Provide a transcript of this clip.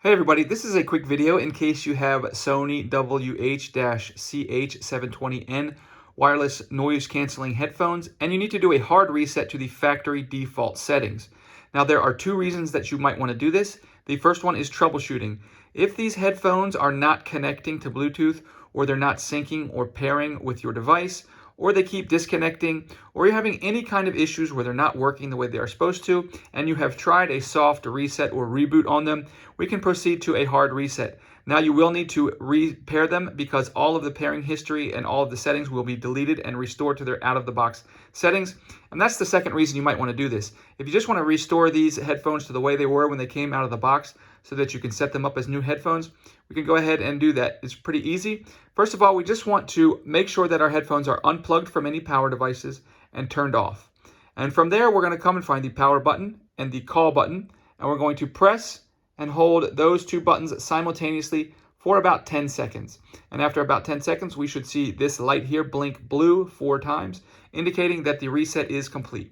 Hey everybody, this is a quick video in case you have Sony WH-CH720N wireless noise canceling headphones and you need to do a hard reset to the factory default settings. Now there are two reasons that you might want to do this. The first one is troubleshooting. If these headphones are not connecting to Bluetooth, or they're not syncing or pairing with your device, or they keep disconnecting, or you're having any kind of issues where they're not working the way they are supposed to, and you have tried a soft reset or reboot on them, we can proceed to a hard reset. Now you will need to repair them because all of the pairing history and all of the settings will be deleted and restored to their out-of-the-box settings. And that's the second reason you might want to do this. If you just want to restore these headphones to the way they were when they came out of the box so that you can set them up as new headphones, we can go ahead and do that. It's pretty easy. First of all, we just want to make sure that our headphones are unplugged from any power devices and turned off. And from there, we're going to come and find the power button and the call button, and we're going to press and hold those two buttons simultaneously for about 10 seconds. And after about 10 seconds, we should see this light here blink blue 4 times, indicating that the reset is complete.